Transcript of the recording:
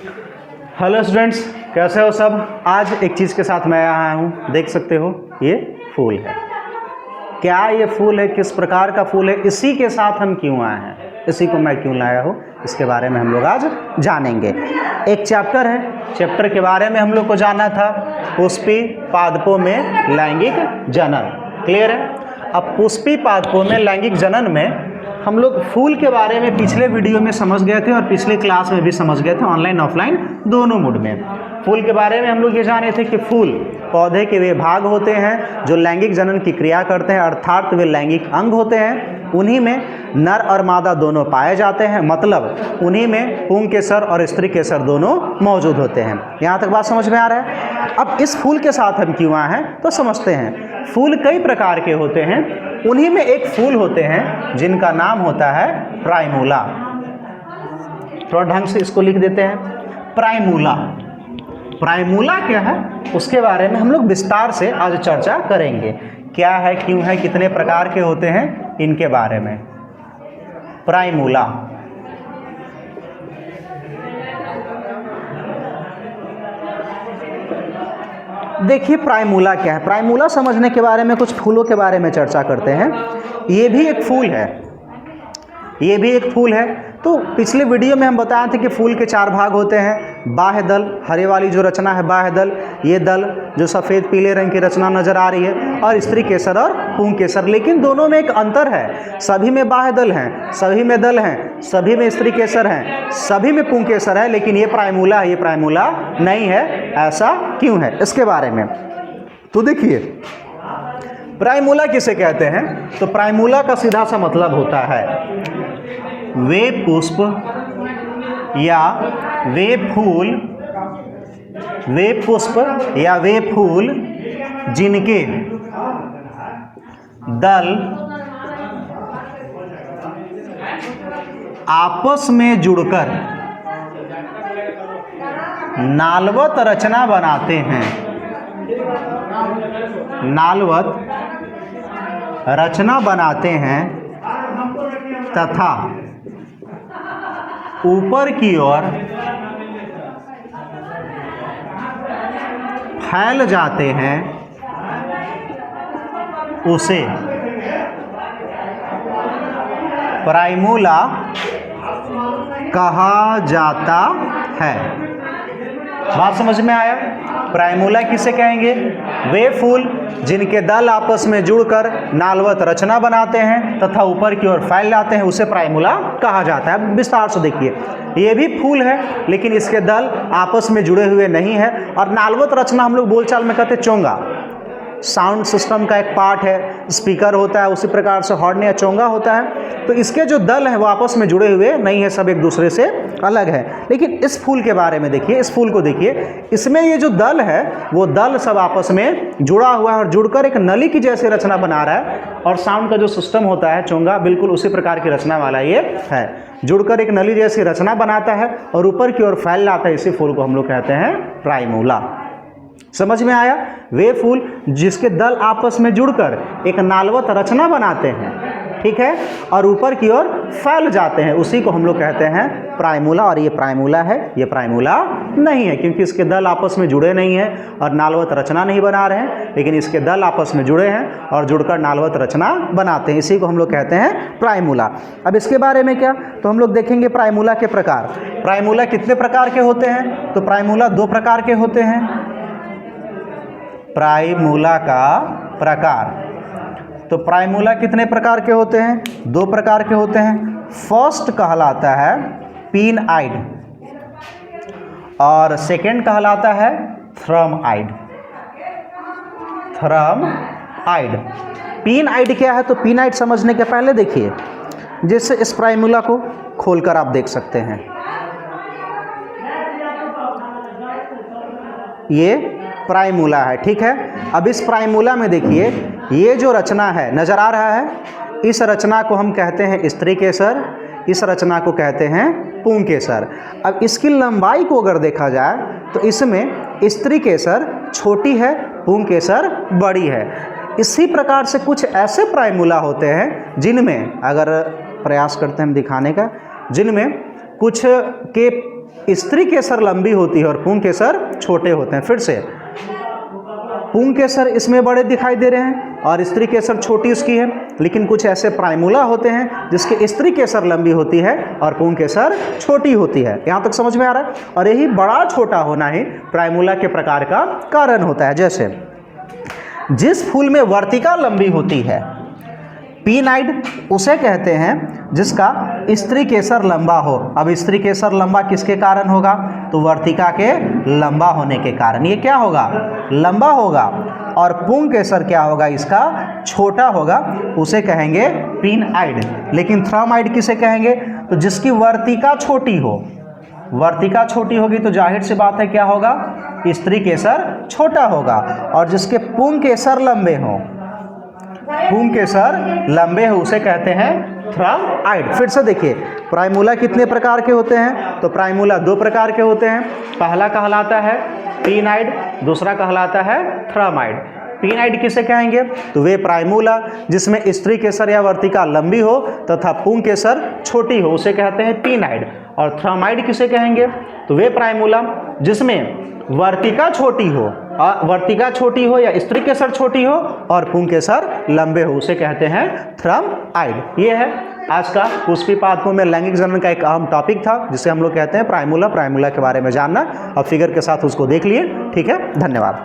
Hello students, कैसे हो सब। आज एक चीज़ के साथ मैं आया हूँ, देख सकते हो ये फूल है। क्या ये फूल है, किस प्रकार का फूल है, इसी के साथ हम क्यों आए हैं, इसी को मैं क्यों लाया हूँ, इसके बारे में हम लोग आज जानेंगे। एक चैप्टर है, चैप्टर के बारे में हम लोग को जानना था, पुष्पी पादपों में लैंगिक जनन। क्लियर है। अब पुष्पी पादपों में लैंगिक जनन में हम लोग फूल के बारे में पिछले वीडियो में समझ गए थे और पिछले क्लास में भी समझ गए थे, ऑनलाइन ऑफलाइन दोनों मोड में। फूल के बारे में हम लोग ये जाने थे कि फूल पौधे के वे भाग होते हैं जो लैंगिक जनन की क्रिया करते हैं, अर्थात वे लैंगिक अंग होते हैं। उन्हीं में नर और मादा दोनों पाए जाते हैं, मतलब उन्हीं में पुंकेसर और स्त्री केसर दोनों मौजूद होते हैं। यहाँ तक बात समझ में आ रहा है। अब इस फूल के साथ हम क्यों आए हैं तो समझते हैं। फूल कई प्रकार के होते हैं, उन्हीं में एक फूल होते हैं जिनका नाम होता है प्राइमूला। थोड़ा ढंग से इसको लिख देते हैं, प्राइमूला। प्राइमूला क्या है उसके बारे में हम लोग विस्तार से आज चर्चा करेंगे। क्या है, क्यों है, कितने प्रकार के होते हैं, इनके बारे में। प्राइमूला देखिए, प्राइमूला क्या है। प्राइमूला समझने के बारे में कुछ फूलों के बारे में चर्चा करते हैं। ये भी एक फूल है, ये भी एक फूल है। तो पिछले वीडियो में हम बताए थे कि फूल के 4 भाग होते हैं। बाह्य दल, हरे वाली जो रचना है बाह्य दल, ये दल जो सफ़ेद पीले रंग की रचना नज़र आ रही है, और स्त्री केसर और पुंकेसर। लेकिन दोनों में एक अंतर है, सभी में बाह्य दल हैं, सभी में दल हैं, सभी में स्त्री केसर हैं, सभी में पुंकेसर है, लेकिन ये प्राइमूला है, ये प्राइमूला नहीं है। ऐसा क्यों है, इसके बारे में तो देखिए। प्राइमूला किसे कहते हैं, तो प्राइमूला का सीधा सा मतलब होता है वे पुष्प या वे फूल, वे पुष्प या वे फूल जिनके दल आपस में जुड़कर नालवत रचना बनाते हैं, नालवत रचना बनाते हैं तथा ऊपर की ओर फैल जाते हैं, उसे प्राइमूला कहा जाता है। बात समझ में आया। प्राइमूला किसे कहेंगे, वे फूल जिनके दल आपस में जुड़कर नालवत रचना बनाते हैं तथा ऊपर की ओर फैल जाते हैं, उसे प्राइमूला कहा जाता है। विस्तार से देखिए, ये भी फूल है लेकिन इसके दल आपस में जुड़े हुए नहीं है। और नालवत रचना हम लोग बोलचाल में कहते हैं चोंगा, साउंड सिस्टम का एक पार्ट है, स्पीकर होता है, उसी प्रकार से हॉर्न या चोंगा होता है। तो इसके जो दल हैं वो आपस में जुड़े हुए नहीं है, सब एक दूसरे से अलग है। लेकिन इस फूल के बारे में देखिए, इस फूल को देखिए, इसमें ये जो दल है वो दल सब आपस में जुड़ा हुआ है और जुड़कर एक नली की जैसी रचना बना रहा है। और साउंड का जो सिस्टम होता है चोंगा, बिल्कुल उसी प्रकार की रचना वाला ये है, जुड़कर एक नली जैसी रचना बनाता है और ऊपर की ओर फैल जाता है। इसी फूल को हम लोग कहते हैं प्राइमूला। समझ में आया। वे फूल जिसके दल आपस में जुड़कर एक नालवत रचना बनाते हैं, ठीक है, और ऊपर की ओर फैल जाते हैं, उसी को हम लोग कहते हैं प्राइमूला। और ये प्राइमूला है, ये प्राइमूला नहीं है, क्योंकि इसके दल आपस में जुड़े नहीं हैं और नालवत रचना नहीं बना रहे हैं, लेकिन इसके दल आपस में जुड़े हैं और जुड़कर नालवत रचना बनाते हैं, इसी को हम लोग कहते हैं प्राइमूला। अब इसके बारे में क्या, तो हम लोग देखेंगे प्राइमूला के प्रकार। प्राइमूला कितने प्रकार के होते हैं, तो प्राइमूला 2 प्रकार के होते हैं। प्राइमूला का प्रकार, तो प्राइमूला कितने प्रकार के होते हैं, 2 प्रकार के होते हैं। फर्स्ट कहलाता है पीन आइड और सेकंड कहलाता है थ्रम आइड। थ्रम आइड, पीन आइड क्या है, तो पीन आइड समझने के पहले देखिए, जैसे इस प्राइमूला को खोलकर आप देख सकते हैं, ये प्राइमूला है, ठीक है। अब इस प्राइमूला में देखिए, ये जो रचना है नजर आ रहा है, इस रचना को हम कहते हैं स्त्री केसर, इस रचना को कहते हैं पुंकेसर। अब इसकी लंबाई को अगर देखा जाए तो इसमें स्त्री केसर छोटी है, पुंकेसर बड़ी है। इसी प्रकार से कुछ ऐसे प्राइमूला होते हैं जिनमें, अगर प्रयास करते हैं हम दिखाने का, जिनमें कुछ के स्त्री केसर लंबी होती है और पुंग केसर छोटे होते हैं। फिर से, पुंग केसर इसमें बड़े दिखाई दे रहे हैं और स्त्री केसर छोटी उसकी है, लेकिन कुछ ऐसे प्राइमूला होते हैं जिसके स्त्री केसर लंबी होती है और पुंग केसर छोटी होती है। यहाँ तक समझ में आ रहा है? और यही बड़ा छोटा होना ही प्राइमूला के प्रकार का कारण होता है। जैसे जिस फूल में वर्तिका लंबी होती है, पीनाइड उसे कहते हैं जिसका स्त्री केसर लंबा हो। अब स्त्री केसर लंबा किसके कारण होगा? तो वर्तिका के लंबा होने के कारण ये क्या होगा? लंबा होगा। और पुंग केसर क्या होगा? इसका छोटा होगा, उसे कहेंगे पीनाइड। लेकिन थ्रमाइड किसे कहेंगे? तो जिसकी वर्तिका छोटी हो। वर्तिका छोटी होगी तो जाहिर सी बात है क्या होगा? स्त्री केसर छोटा होगा। और जिसके पुंग केसर लंबे हों, पुंग केसर लंबे हो, उसे कहते हैं थ्रमाइड। फिर से देखिए, प्राइमूला कितने प्रकार के होते हैं? तो प्राइमूला दो प्रकार के होते हैं। पहला कहलाता है पीनाइड, दूसरा कहलाता है थ्रमाइड। पीनाइड किसे कहेंगे? तो वे प्राइमूला जिसमें स्त्री केसर या वर्तिका लंबी हो तथा पुंग केसर छोटी हो, उसे कहते हैं पीनाइड। और थ्रमाइड किसे कहेंगे? तो वे प्राइमूला जिसमें वर्तिका छोटी हो, वर्तिका छोटी हो या स्त्री केसर छोटी हो और पुंग केसर लंबे हो, उसे कहते हैं थ्रमाइड। ये है आज का पुष्पी पादपों में लैंगिक जनन का एक अहम टॉपिक था, जिसे हम लोग कहते हैं प्राइमूला। प्राइमूला के बारे में जानना और फिगर के साथ उसको देख लिए। ठीक है, धन्यवाद।